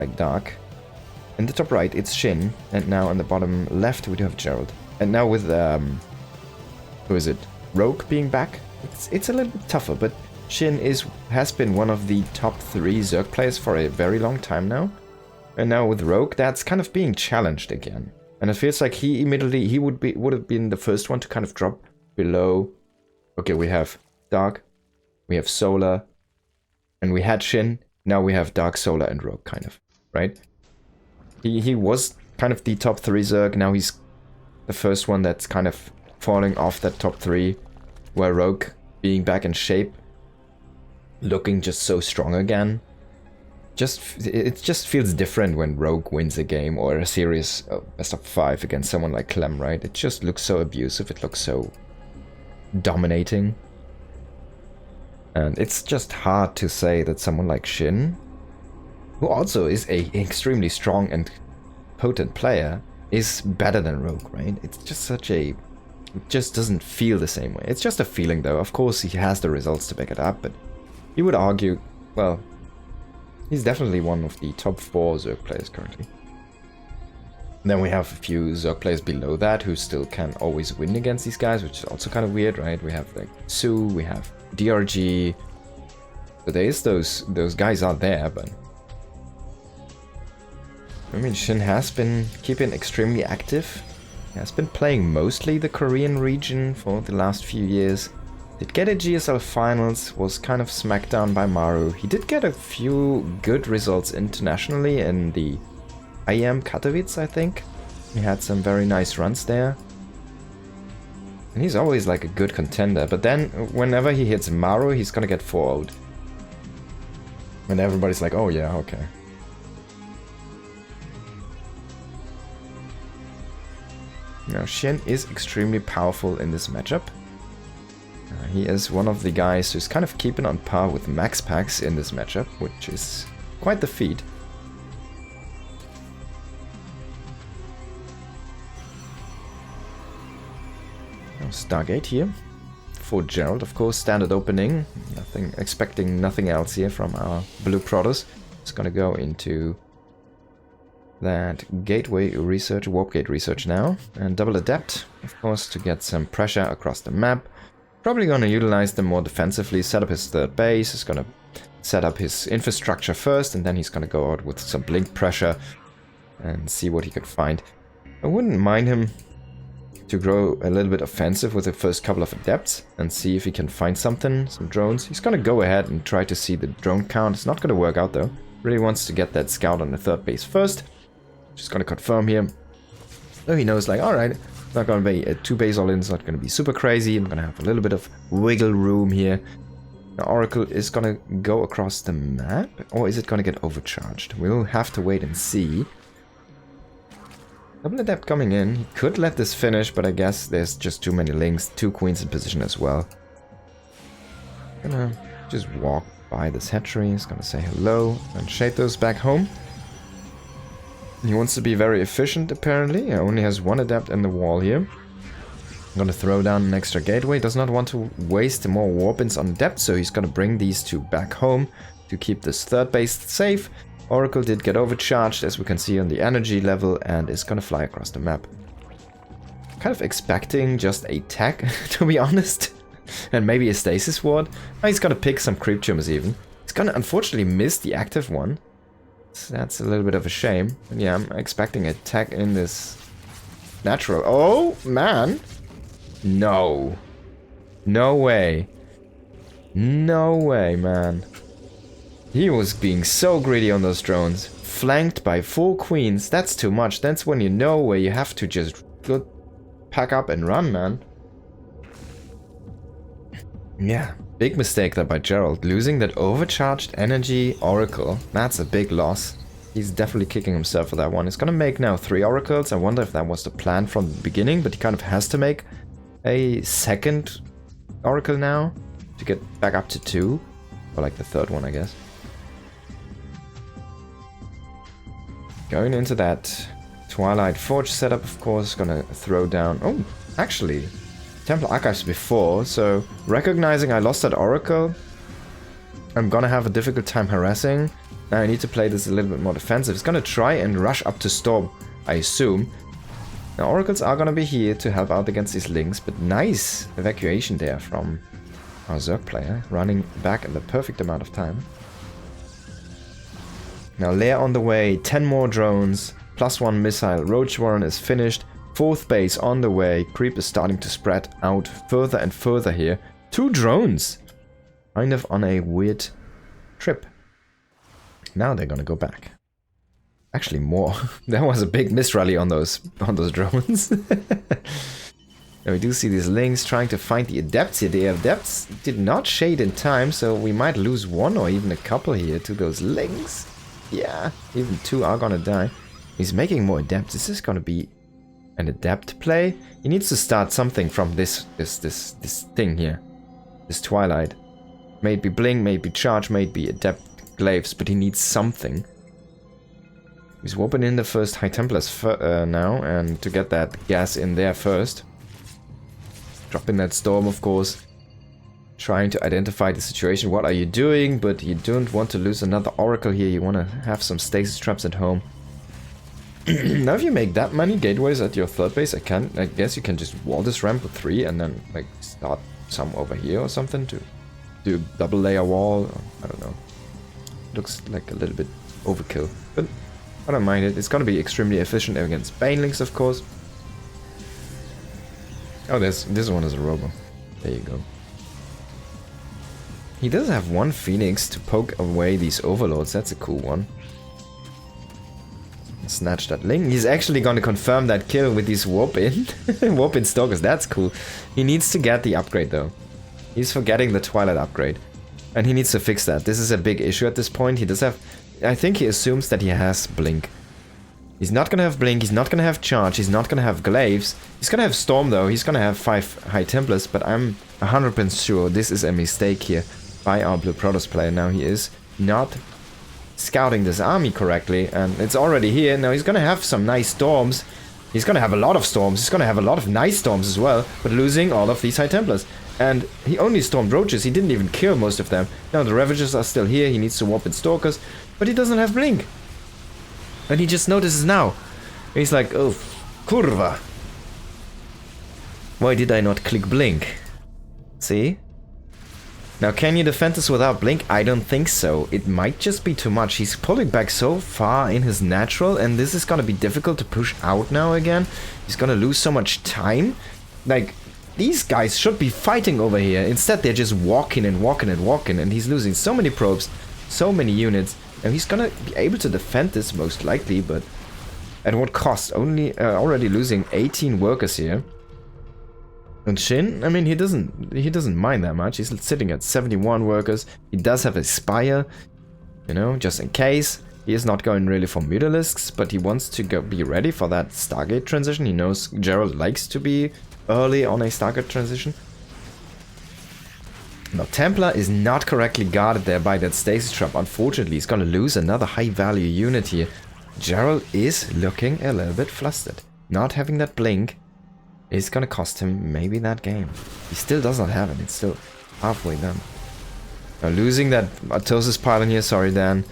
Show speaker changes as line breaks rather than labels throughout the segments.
like dark. In the top right, it's SHIN, and now on the bottom left, we do have Gerald. And now with, who is it? Rogue being back? It's a little bit tougher, but SHIN has been one of the top 3 Zerg players for a very long time now. And now with Rogue, that's kind of being challenged again. And it feels like he would have been the first one to kind of drop below. Okay, we have Dark, we have Solar, and we had SHIN. Now we have Dark, Solar, and Rogue, kind of, right? He was kind of the top 3 Zerg. Now he's the first one that's kind of falling off that top 3, where Rogue being back in shape, looking just so strong again. It just feels different when Rogue wins a game or a series of best of 5 against someone like Clem, right? It just looks so abusive, it looks so dominating. And it's just hard to say that someone like SHIN, who also is a extremely strong and potent player, is better than Rogue, right? It's just it just doesn't feel the same way. It's just a feeling though. Of course he has the results to back it up, but you would argue, well, he's definitely one of the top 4 Zerg players currently. And then we have a few Zerg players below that who still can always win against these guys, which is also kind of weird, right? We have like Sue, we have DRG. So there is those guys out there, but I mean, SHIN has been keeping extremely active. He has been playing mostly the Korean region for the last few years. Did get a GSL finals, was kind of smacked down by Maru. He did get a few good results internationally in the IEM Katowice, I think. He had some very nice runs there. And he's always like a good contender, but then whenever he hits Maru, he's gonna get 4-0'd. And everybody's like, oh yeah, okay. Now, SHIN is extremely powerful in this matchup. He is one of the guys who's kind of keeping on par with max packs in this matchup, which is quite the feat. Now, Stargate here for Gerald, of course, standard opening. Expecting nothing else here from our blue Protoss. It's gonna go into that gateway research, warp gate research now, and double adept, of course, to get some pressure across the map. Probably gonna utilize them more defensively, set up his third base, he's gonna set up his infrastructure first, and then he's gonna go out with some blink pressure and see what he could find. I wouldn't mind him to grow a little bit offensive with the first couple of adepts and see if he can find something, some drones. He's gonna go ahead and try to see the drone count. It's not gonna work out though. Really wants to get that scout on the third base first. Just gonna confirm here. So he knows, like, alright, it's not gonna be a 2 base all in, it's not gonna be super crazy. I'm gonna have a little bit of wiggle room here. Now, Oracle is gonna go across the map, or is it gonna get overcharged? We'll have to wait and see. Double adept coming in. He could let this finish, but I guess there's just too many links. 2 queens in position as well. Gonna just walk by this hatchery. He's gonna say hello and shade those back home. He wants to be very efficient, apparently. He only has 1 adept in the wall here. I'm gonna throw down an extra gateway. Does not want to waste more warp-ins on depth, so he's gonna bring these 2 back home to keep this third base safe. Oracle did get overcharged, as we can see on the energy level, and is gonna fly across the map. Kind of expecting just a tech, to be honest. And maybe a stasis ward. Oh, he's gonna pick some creep tumors even. He's gonna unfortunately miss the active one. So that's a little bit of a shame. But yeah, I'm expecting a tech in this natural. Oh, man. No. No way. No way, man. He was being so greedy on those drones. Flanked by 4 queens. That's too much. That's when you know where you have to just go pack up and run, man. Yeah, big mistake there by Gerald. Losing that overcharged energy Oracle. That's a big loss. He's definitely kicking himself for that one. He's gonna make now 3 Oracles. I wonder if that was the plan from the beginning, but he kind of has to make a second Oracle now to get back up to 2. Or like the third one, I guess. Going into that Twilight Forge setup, of course, gonna throw down... Oh, actually, Temple Archives before, so recognizing I lost that Oracle, I'm gonna have a difficult time harassing. Now I need to play this a little bit more defensive. He's gonna try and rush up to Storm, I assume. Now Oracles are gonna be here to help out against these Lings, but nice evacuation there from our Zerg player, running back in the perfect amount of time. Now Lair on the way, 10 more drones, +1 missile, Roach Warren is finished, 4th base on the way, creep is starting to spread out further and further here. 2 drones! Kind of on a weird trip. Now they're gonna go back. Actually more. That was a big misrally on those drones. Now we do see these Lings trying to find the Adepts here. The Adepts did not shade in time, so we might lose 1 or even a couple here to those Lings. Yeah, even 2 are gonna die. He's making more Adepts. This is gonna be an Adept play. He needs to start something from this thing here. This Twilight. Maybe Blink, maybe Charge, maybe Adept Glaives, but he needs something. He's whooping in the first High Templars now, and to get that gas in there first. Dropping that Storm, of course. Trying to identify the situation. What are you doing? But you don't want to lose another Oracle here. You want to have some stasis traps at home. Now if you make that many gateways at your 3rd base, I guess you can just wall this ramp with 3 and then like start some over here or something to do double layer wall. I don't know. Looks like a little bit overkill, but I don't mind it. It's gonna be extremely efficient against Banelings, of course. Oh, this one is a Robo. There you go. He does have 1 Phoenix to poke away these Overlords. That's a cool one. Snatch that Ling. He's actually gonna confirm that kill with these warp-in. Warp-in Stalkers. That's cool. He needs to get the upgrade though. He's forgetting the Twilight upgrade. And he needs to fix that. This is a big issue at this point. He does have... I think he assumes that he has Blink. He's not gonna have Blink, he's not gonna have Charge, he's not gonna have Glaives. He's gonna have Storm though, he's gonna have 5 High Templars, but I'm 100% sure this is a mistake here by our Blue Protoss player. Now he is not scouting this army correctly, and it's already here. Now he's gonna have some nice Storms. He's gonna have a lot of Storms, he's gonna have a lot of nice Storms as well, but losing all of these High Templars. And he only stormed Roaches, he didn't even kill most of them. Now the Ravagers are still here, he needs to warp in Stalkers, but he doesn't have Blink. And he just notices now. He's like, oh, kurva. Why did I not click Blink? See? Now can you defend this without Blink? I don't think so. It might just be too much. He's pulling back so far in his natural, and this is gonna be difficult to push out now again. He's gonna lose so much time. Like, these guys should be fighting over here. Instead, they're just walking and walking and walking, and he's losing so many probes, so many units. Now he's gonna be able to defend this most likely, but at what cost? Only already losing 18 workers here. And SHIN, I mean, he doesn't mind that much. He's sitting at 71 workers. He does have a Spire, you know, just in case. He is not going really for Mutalisks, but he wants to be ready for that Stargate transition. He knows Gerald likes to be early on a Stargate transition. Now Templar is not correctly guarded there by that stasis trap. Unfortunately, he's gonna lose another high value unit here. Gerald is looking a little bit flustered. Not having that Blink is gonna cost him maybe that game. He still does not have it, it's still halfway done. Now losing that Artosis pylon here, sorry Dan.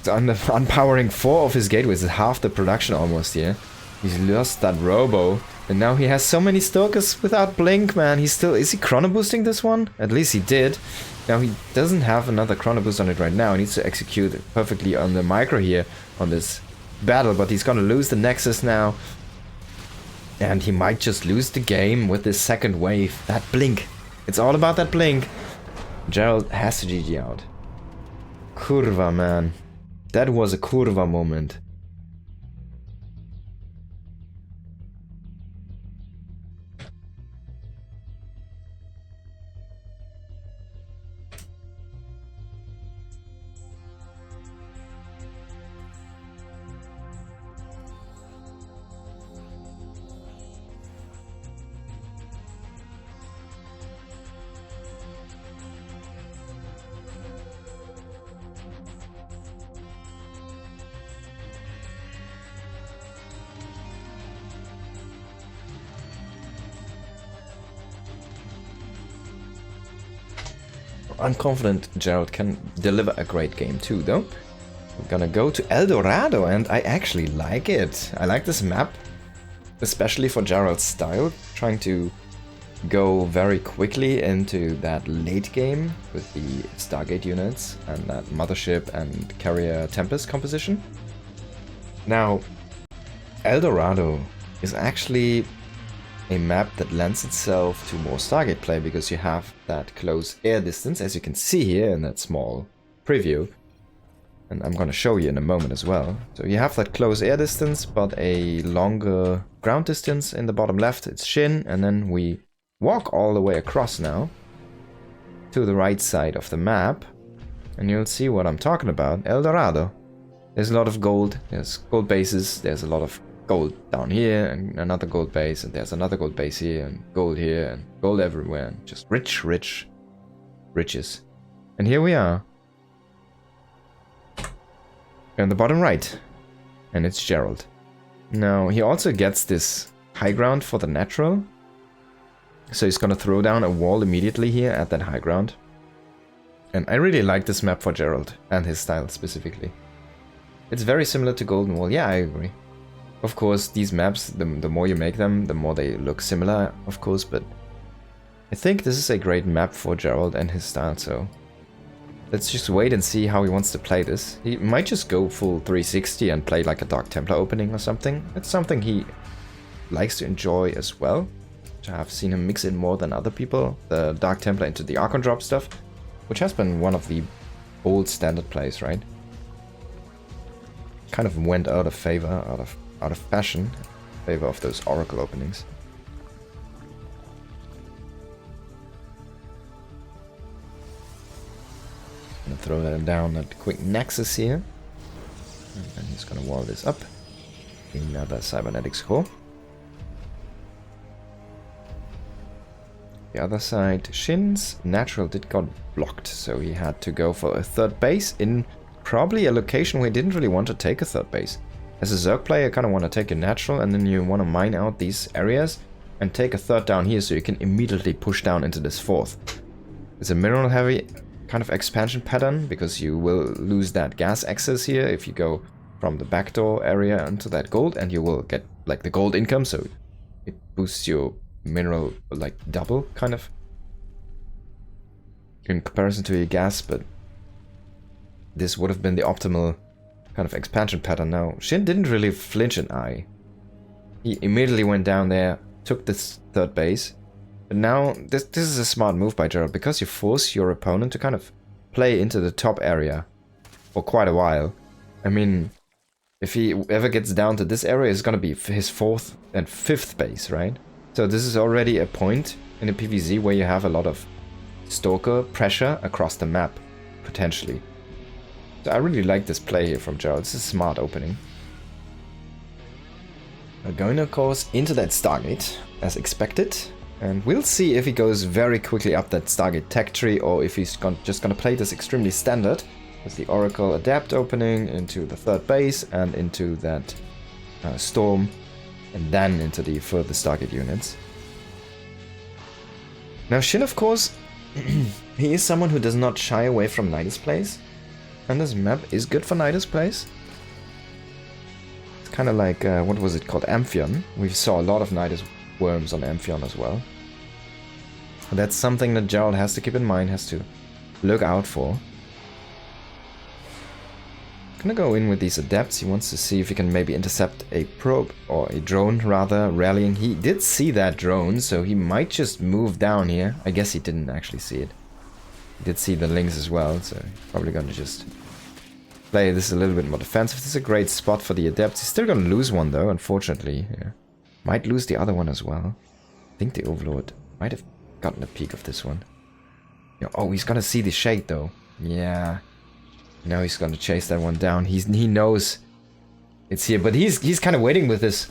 It's unpowering 4 of his gateways, it's half the production almost here. He's lost that Robo. And now he has so many Stalkers without Blink, man. He's still... Is he chrono boosting this one? At least he did. Now he doesn't have another chrono boost on it right now. He needs to execute it perfectly on the micro here on this battle. But he's gonna lose the Nexus now. And he might just lose the game with this second wave. That Blink. It's all about that Blink. Gerald has to GG out. Kurva, man. That was a kurva moment. I'm confident Gerald can deliver a great game too, though. We're gonna go to El Dorado, and I actually like it. I like this map, especially for Gerald's style, trying to go very quickly into that late game with the Stargate units and that mothership and carrier Tempest composition. Now, El Dorado is actually a map that lends itself to more Stargate play because you have that close air distance, as you can see here in that small preview. And I'm gonna show you in a moment as well. So you have that close air distance, but a longer ground distance in the bottom left. It's SHIN, and then we walk all the way across now to the right side of the map, and you'll see what I'm talking about. El Dorado. There's a lot of gold. There's gold bases. There's a lot of gold down here, and another gold base, and there's another gold base here, and gold here, and gold everywhere, and just rich, rich, riches. And here we are. In the bottom right. And it's Gerald. Now, he also gets this high ground for the natural. So he's gonna throw down a wall immediately here at that high ground. And I really like this map for Gerald, and his style specifically. It's very similar to Golden Wall. Yeah, I agree. Of course, these maps, the more you make them, the more they look similar, of course, but I think this is a great map for Gerald and his style, so let's just wait and see how he wants to play this. He might just go full 360 and play like a Dark Templar opening or something. It's something he likes to enjoy as well. I have seen him mix in more than other people, the Dark Templar into the Archon drop stuff, which has been one of the old standard plays, right? Kind of went out of favor, out of fashion, in favor of those Oracle openings. Gonna throw that down at quick Nexus here, and then he's gonna wall this up. Another Cybernetics core. The other side, Shin's natural did got blocked, so he had to go for a third base in probably a location where he didn't really want to take a third base. As a Zerg player, you kind of want to take your natural, and then you want to mine out these areas and take a third down here so you can immediately push down into this fourth. It's a mineral heavy kind of expansion pattern because you will lose that gas access here if you go from the backdoor area into that gold, and you will get like the gold income, so it boosts your mineral like double kind of in comparison to your gas, but this would have been the optimal kind of expansion pattern. Now, Shin didn't really flinch an eye. He immediately went down there, took this third base, but now this is a smart move by Gerald because you force your opponent to kind of play into the top area for quite a while. I mean, if he ever gets down to this area, it's gonna be his fourth and fifth base, right? So this is already a point in a PvZ where you have a lot of stalker pressure across the map, potentially. So I really like this play here from Gerald. It's a smart opening. We're going, of course, into that Stargate, as expected. And we'll see if he goes very quickly up that Stargate tech tree, or if he's just gonna play this extremely standard, with the Oracle Adapt opening into the third base and into that Storm, and then into the further Stargate units. Now Shin, of course, he is someone who does not shy away from Nidus plays, and this map is good for Nidus plays. It's kind of like, what was it called, Amphion. We saw a lot of Nidus worms on Amphion as well. That's something that Gerald has to keep in mind, has to look out for. Gonna go in with these adepts. He wants to see if he can maybe intercept a probe, or a drone rather, rallying. He did see that drone, so he might just move down here. I guess he didn't actually see it. He did see the links as well, so he's probably gonna just play this a little bit more defensive. This is a great spot for the adepts. He's still gonna lose one though, unfortunately. Yeah. Might lose the other one as well. I think the Overlord might have gotten a peek of this one. Yeah, oh, he's gonna see the shade though. Yeah. Now he's gonna chase that one down. He knows it's here, but he's kind of waiting with this,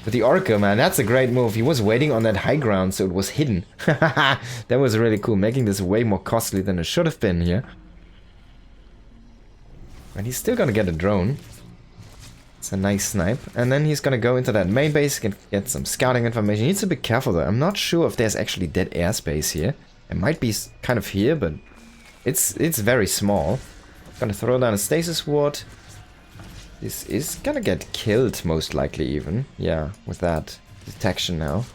with the Orca, man. That's a great move. He was waiting on that high ground, so it was hidden. That was really cool, making this way more costly than it should have been here. And he's still gonna get a drone. It's a nice snipe, and then he's gonna go into that main base and get some scouting information. He needs to be careful though. I'm not sure if there's actually dead airspace here. It might be kind of here, but It's very small. Gonna throw down a stasis ward. This is gonna get killed, most likely even. Yeah, with that detection now.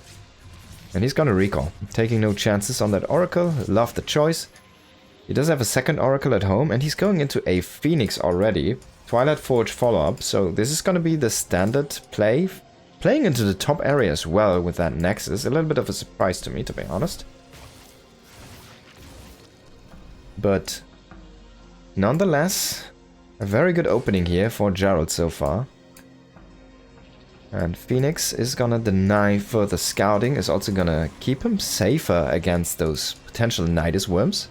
And he's gonna recall. Taking no chances on that Oracle. Love the choice. He does have a second Oracle at home, and he's going into a Phoenix already. Twilight Forge follow-up, so this is gonna be the standard play. Playing into the top area as well with that Nexus. A little bit of a surprise to me, to be honest. But nonetheless, a very good opening here for Gerald so far. And Phoenix is gonna deny further scouting, is also gonna keep him safer against those potential Nidus worms.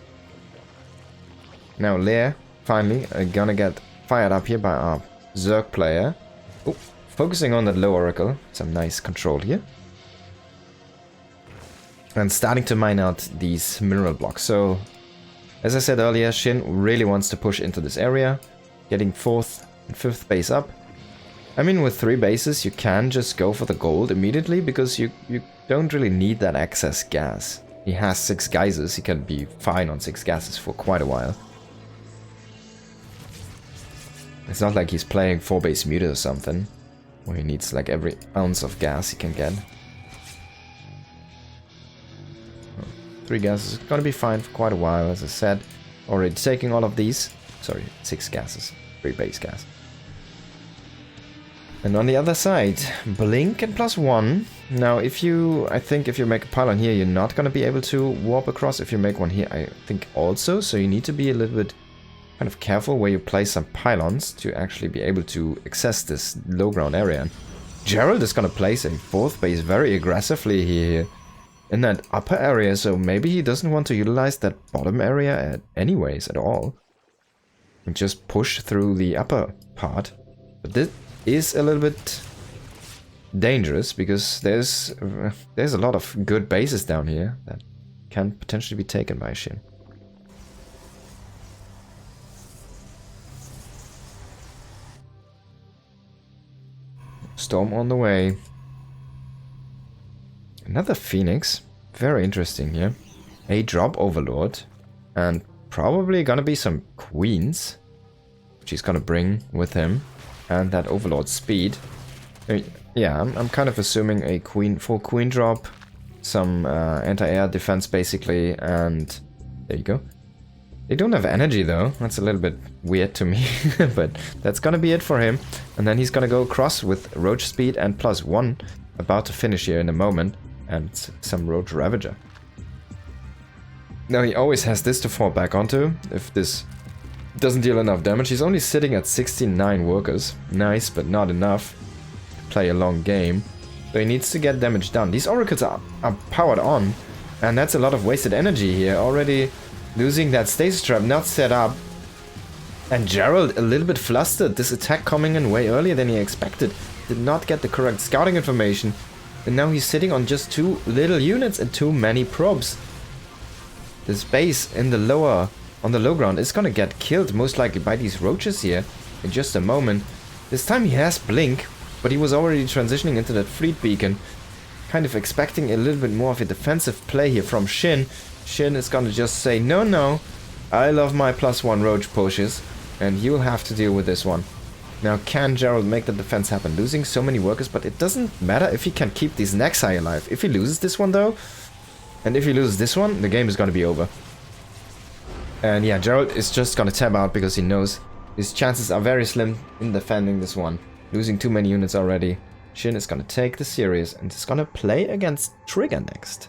Now Lear, finally, gonna get fired up here by our Zerg player. Oh, focusing on that low Oracle. Some nice control here. And starting to mine out these mineral blocks. So, as I said earlier, SHIN really wants to push into this area. Getting 4th and 5th base up. I mean, with 3 bases, you can just go for the gold immediately, because you don't really need that excess gas. He has 6 geysers, he can be fine on 6 gases for quite a while. It's not like he's playing 4 base muted or something, where he needs like every ounce of gas he can get. 3 gases is gonna be fine for quite a while, as I said. Already taking all of these. Sorry, 6 gases. 3 base gas. And on the other side, Blink and +1. Now, I think if you make a pylon here, you're not gonna be able to warp across. If you make one here, I think also. So you need to be a little bit kind of careful where you place some pylons to actually be able to access this low ground area. And Gerald is gonna place a 4th base very aggressively here in that upper area, so maybe he doesn't want to utilize that bottom area anyways at all. And just push through the upper part. But this is a little bit dangerous, because there's a lot of good bases down here that can potentially be taken by SHIN. Storm on the way. Another Phoenix. Very interesting here. A drop Overlord. And probably gonna be some Queens, which he's gonna bring with him. And that Overlord speed. Yeah, I'm kind of assuming a full Queen drop. Some anti-air defense basically. And there you go. They don't have energy though. That's a little bit weird to me. But that's gonna be it for him. And then he's gonna go across with Roach speed and +1. About to finish here in a moment. And some Roach Ravager. Now he always has this to fall back onto. If this doesn't deal enough damage. He's only sitting at 69 workers. Nice, but not enough to play a long game. So he needs to get damage done. These Oracles are powered on. And that's a lot of wasted energy here. Already losing that stasis trap not set up. And Gerald a little bit flustered. This attack coming in way earlier than he expected. Did not get the correct scouting information. And now he's sitting on just 2 little units and too many probes. This base in the on the low ground is gonna get killed most likely by these roaches here in just a moment. This time he has Blink, but he was already transitioning into that fleet beacon. Kind of expecting a little bit more of a defensive play here from SHIN. SHIN is gonna just say, no, I love my +1 roach pushes, and you'll have to deal with this one. Now, can Gerald make the defense happen? Losing so many workers, but it doesn't matter if he can keep these Nexi alive. If he loses this one, though, and if he loses this one, the game is going to be over. And yeah, Gerald is just going to tab out because he knows his chances are very slim in defending this one. Losing too many units already. SHIN is going to take this series and is going to play against Trigger next.